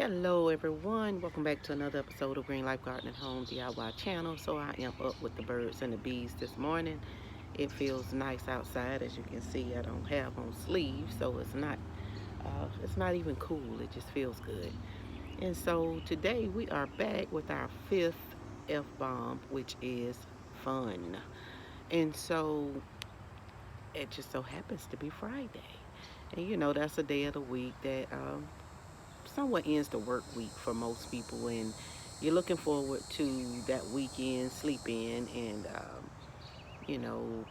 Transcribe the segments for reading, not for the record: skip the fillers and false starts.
Hello everyone, welcome back to another episode of Green Life Garden and Home DIY channel. So I am up with the birds and the bees this morning. It feels nice outside. As you can see, I don't have on sleeves, so it's not even cool. It just feels good. And so today we are back with our fifth F-bomb, which is fun. And so it just so happens to be Friday. And that's a day of the week that somewhat ends the work week for most people, and you're looking forward to that weekend sleep in and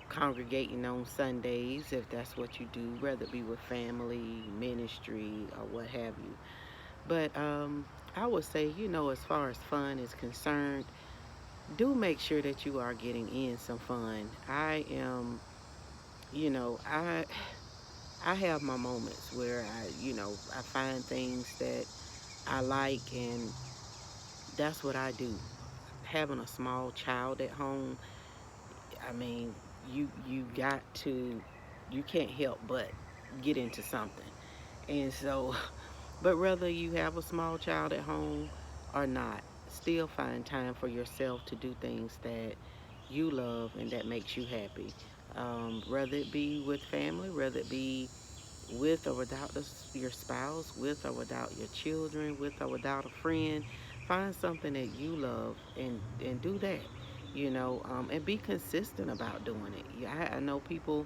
congregating on Sundays if that's what you do, whether it be with family, ministry, or what have you. But I would say, as far as fun is concerned, do make sure that you are getting in some fun. I am, you know, I have my moments where I find things that I like, and that's what I do. Having a small child at home, I mean, you got to, you can't help but get into something. And so, but whether you have a small child at home or not, still find time for yourself to do things that you love and that makes you happy. Whether it be with family, whether it be with or without your spouse, with or without your children, with or without a friend. Find something that you love and do that, and be consistent about doing it. Yeah, I know people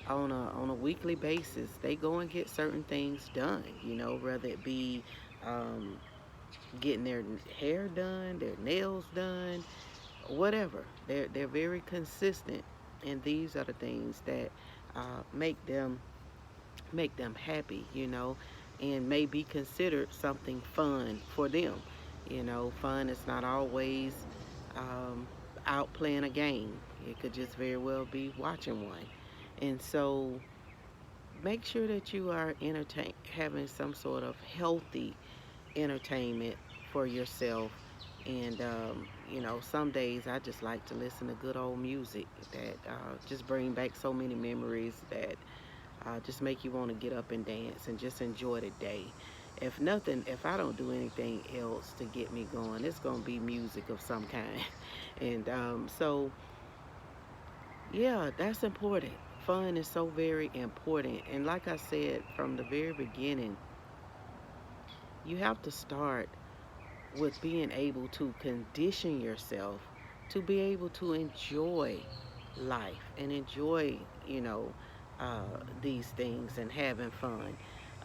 on a weekly basis, they go and get certain things done, whether it be um, getting their hair done, their nails done, whatever. They're very consistent, and these are the things that make them happy, and may be considered something fun for them. Fun is not always um, out playing a game. It could just very well be watching one. And so make sure that you are having some sort of healthy entertainment for yourself. And, some days I just like to listen to good old music that just bring back so many memories that just make you want to get up and dance and just enjoy the day. If nothing, if I don't do anything else to get me going, it's going to be music of some kind. And so, yeah, that's important. Fun is so very important. And like I said from the very beginning, you have to start with being able to condition yourself to be able to enjoy life and enjoy, these things and having fun.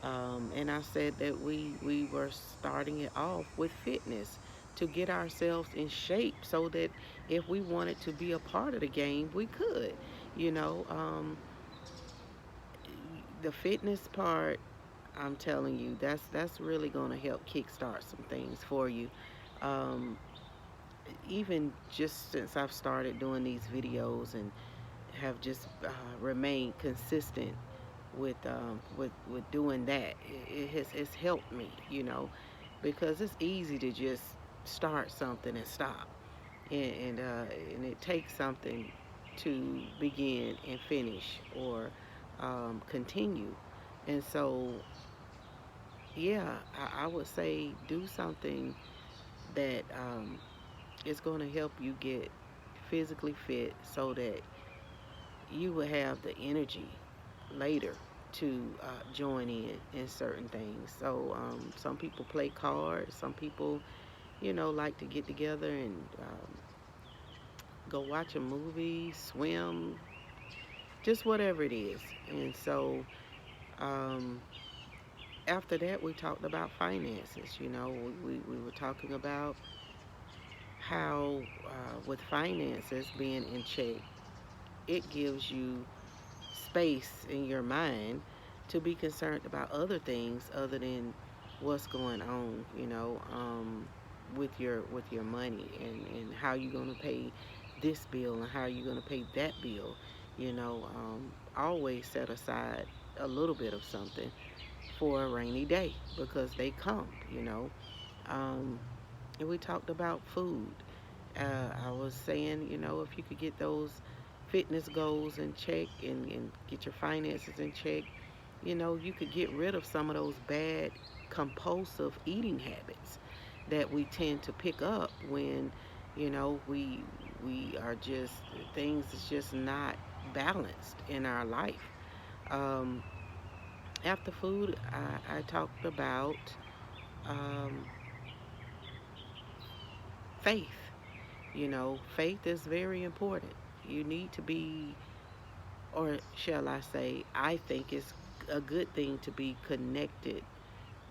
And I said that we were starting it off with fitness to get ourselves in shape so that if we wanted to be a part of the game, we could. You know, um, the fitness part, I'm telling you, that's really going to help kickstart some things for you. Um, Even just since I've started doing these videos and have just remained consistent with doing that, it's helped me, because it's easy to just start something and stop, and it takes something to begin and finish or continue, and so yeah, I would say do something that is going to help you get physically fit so that you will have the energy later to join in certain things. So some people play cards, some people, like to get together and go watch a movie, swim, just whatever it is. And so um, after that, we talked about finances. We were talking about how with finances being in check, it gives you space in your mind to be concerned about other things other than what's going on, with your money, and how you're gonna pay this bill and how you're gonna pay that bill. Always set aside a little bit of something for a rainy day because they come. Um, and we talked about food. I was saying, if you could get those fitness goals in check and get your finances in check, you could get rid of some of those bad compulsive eating habits that we tend to pick up when, we are just, things is just not balanced in our life. Um, After food, I talked about um, faith. Faith is very important. You need to be, or shall I say, I think it's a good thing to be connected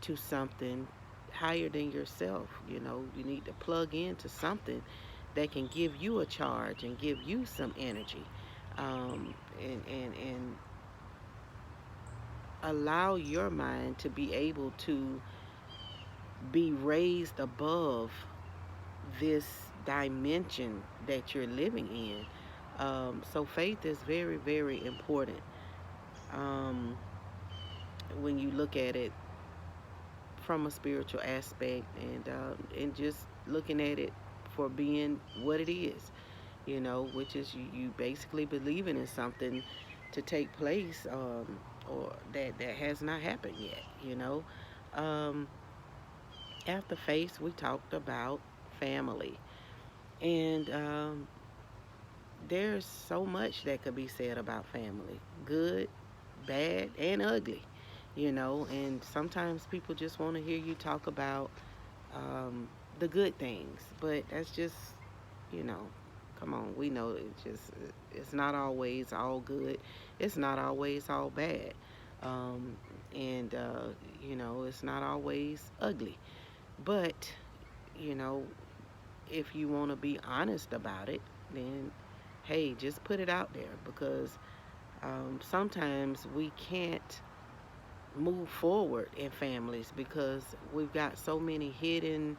to something higher than yourself. You need to plug into something that can give you a charge and give you some energy, and allow your mind to be able to be raised above this dimension that you're living in. So faith is very, very important um, when you look at it from a spiritual aspect, and just looking at it for being what it is, which is you basically believing in something to take place, or that has not happened yet. Um, After faith, we talked about family, and there's so much that could be said about family, good, bad, and ugly. And sometimes people just want to hear you talk about the good things, but that's just, you know, come on, we know it's not always all good, it's not always all bad, um, and it's not always ugly. But, you know, if you want to be honest about it, then hey, just put it out there, because sometimes we can't move forward in families because we've got so many hidden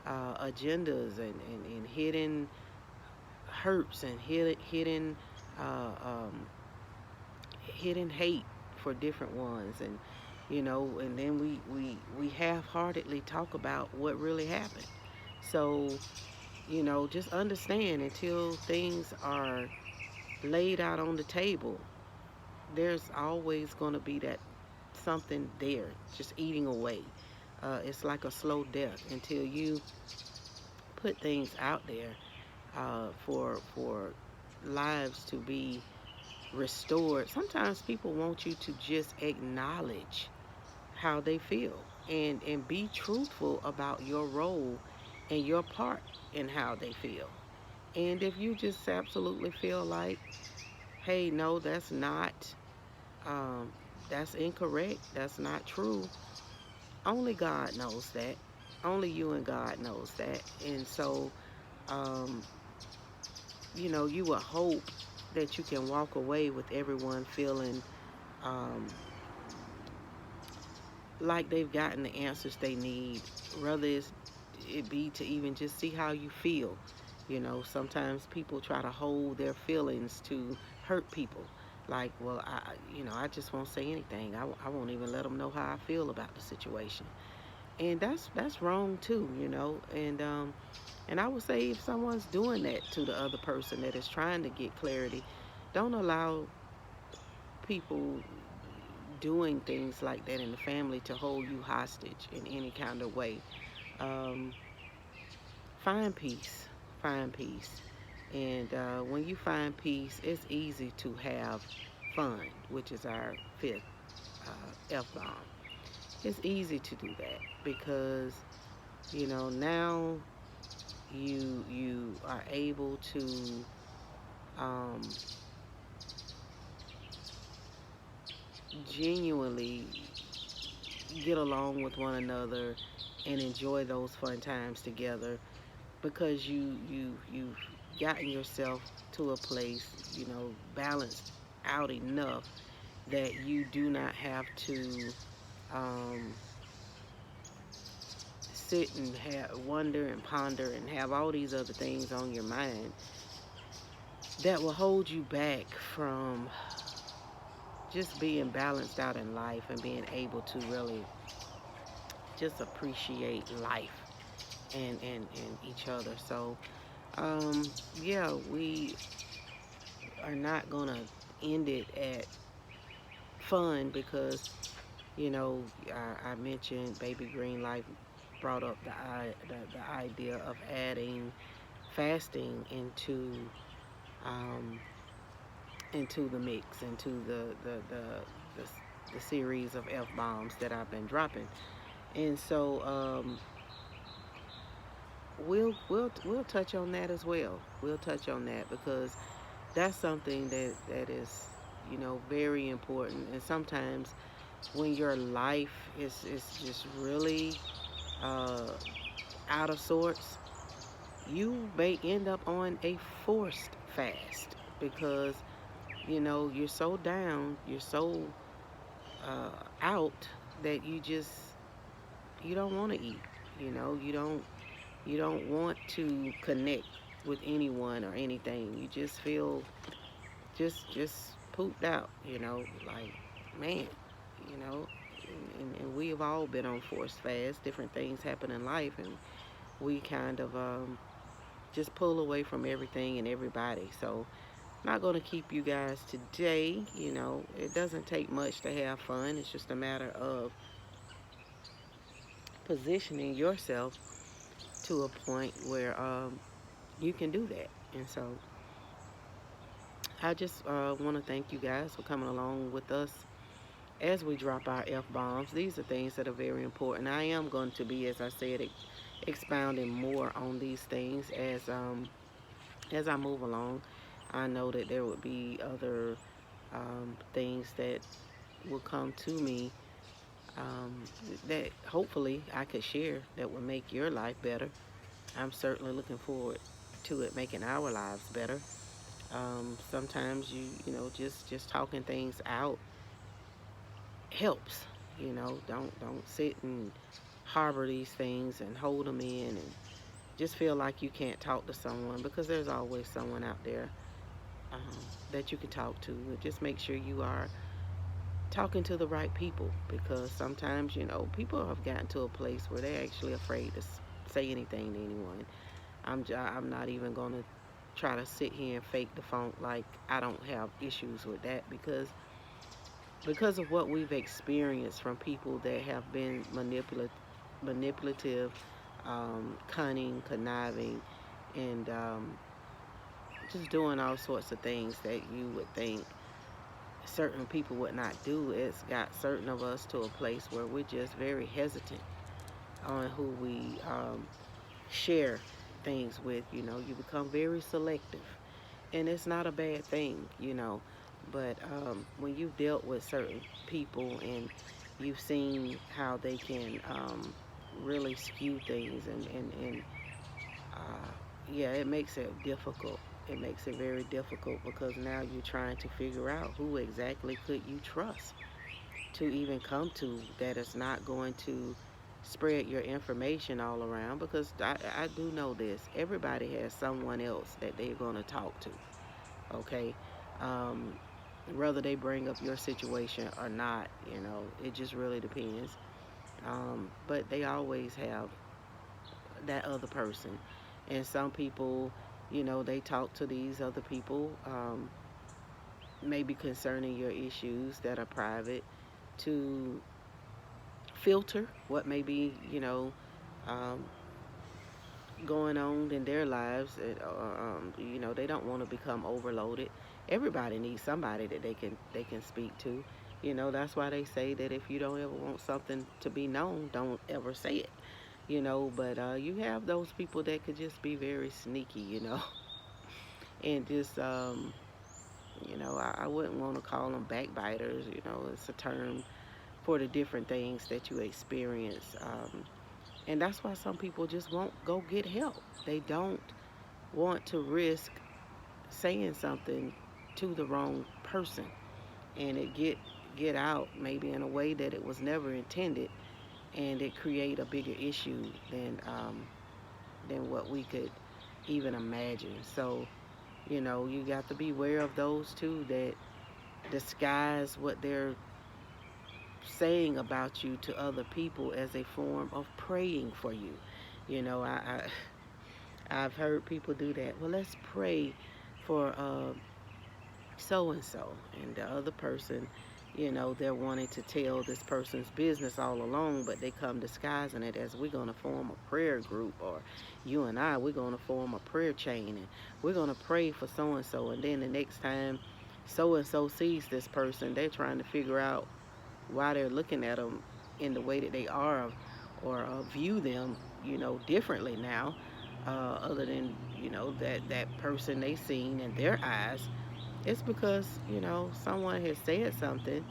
agendas, and hidden hurts, and uh, um, hidden hate for different ones, and then we half-heartedly talk about what really happened. So, just understand, until things are laid out on the table, there's always going to be that something there just eating away. It's like a slow death until you put things out there for lives to be restored. Sometimes people want you to just acknowledge how they feel, and be truthful about your role and your part in how they feel. And if you just absolutely feel like, hey, no, um, that's incorrect, that's not true, only God knows that. Only you and God knows that. And so, um, you would hope that you can walk away with everyone feeling um, like they've gotten the answers they need, rather it be to even just see how you feel. Sometimes people try to hold their feelings to hurt people. Like, well, I just won't say anything. I won't even let them know how I feel about the situation. And that's wrong too, and I would say, if someone's doing that to the other person that is trying to get clarity, don't allow people doing things like that in the family to hold you hostage in any kind of way. Um, Find peace. Find peace. And when you find peace, it's easy to have fun, which is our fifth F bomb. It's easy to do that because, now you are able to um, genuinely get along with one another and enjoy those fun times together, because you've gotten yourself to a place, balanced out enough that you do not have to um, sit and wonder and ponder and have all these other things on your mind that will hold you back from just being balanced out in life and being able to really just appreciate life and each other. So, yeah, we are not going to end it at fun, because You know, I mentioned Baby Green Life brought up the idea of adding fasting um, into the mix, into the series of F bombs that I've been dropping. And so we'll touch on that as well. We'll touch on that because that's something that is, very important. And sometimes when your life is just really uh, out of sorts, you may end up on a forced fast because you're so down, you're so out that you don't want to eat. You don't want to connect with anyone or anything. You just feel just pooped out. Like, man, you know. And we have all been on forced fast. Different things happen in life, and we kind of just pull away from everything and everybody. So I'm not going to keep you guys today. It doesn't take much to have fun. It's just a matter of positioning yourself to a point where you can do that. And so I just want to thank you guys for coming along with us as we drop our F bombs. These are things that are very important. I am going to be, as I said, expounding more on these things as I move along. I know that there would be other things that will come to me um, that hopefully I could share that will make your life better. I'm certainly looking forward to it making our lives better. Sometimes just talking things out helps. Don't sit and harbor these things and hold them in and just feel like you can't talk to someone because there's always someone out there um, that you can talk to. Just make sure you are talking to the right people because sometimes people have gotten to a place where they're actually afraid to say anything to anyone. I'm not even gonna try to sit here and fake the funk like I don't have issues with that because of what we've experienced from people that have been manipulative, cunning, conniving, and just doing all sorts of things that you would think certain people would not do. It's got certain of us to a place where we're just very hesitant on who we share things with. You become very selective, and it's not a bad thing. But when you've dealt with certain people and you've seen how they can really skew things and yeah, it makes it difficult. It makes it very difficult because now you're trying to figure out who exactly could you trust to even come to that is not going to spread your information all around because I do know this. Everybody has someone else that they're going to talk to, okay? Um, Whether they bring up your situation or not, it just really depends. But they always have that other person. And some people, they talk to these other people, maybe concerning your issues that are private, to filter what may be, um, going on in their lives. They don't want to become overloaded. Everybody needs somebody that they can speak to. That's why they say that if you don't ever want something to be known, don't ever say it. But you have those people that could just be very sneaky, and just I wouldn't want to call them backbiters. It's a term for the different things that you experience. And that's why some people just won't go get help. They don't want to risk saying something to the wrong person and it get out maybe in a way that it was never intended, and it create a bigger issue than what we could even imagine. So you got to be aware of those too that disguise what they're saying about you to other people as a form of praying for you. I've heard people do that. Well, let's pray for so and so, and the other person, they're wanting to tell this person's business all along, but they come disguising it as we're going to form a prayer group, or you and I, we're going to form a prayer chain, and we're going to pray for so and so. And then the next time so and so sees this person, they're trying to figure out why they're looking at them in the way that they are, or view them, differently now, other than, that person they seen in their eyes. It's because, someone has said something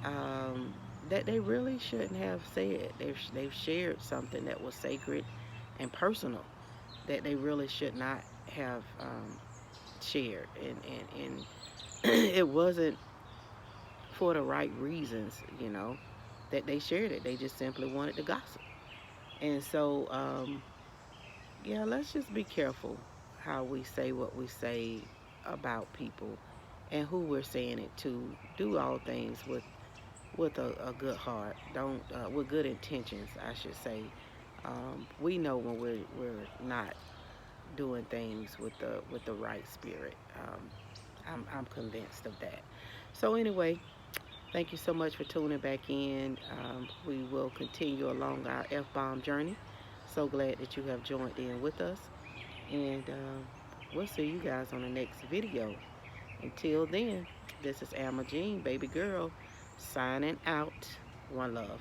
um, that they really shouldn't have said. They've shared something that was sacred and personal that they really should not have shared, and it wasn't for the right reasons, that they shared it. They just simply wanted to gossip. And so, yeah, let's just be careful how we say what we say about people and who we're saying it to. Do all things with a good heart. Don't with good intentions, I should say. We know when we're not doing things with the right spirit. I'm convinced of that. So anyway, thank you so much for tuning back in. We will continue along our F-bomb journey. So glad that you have joined in with us, and we'll see you guys on the next video. Until then, this is Alma Jean, baby girl, signing out. One love.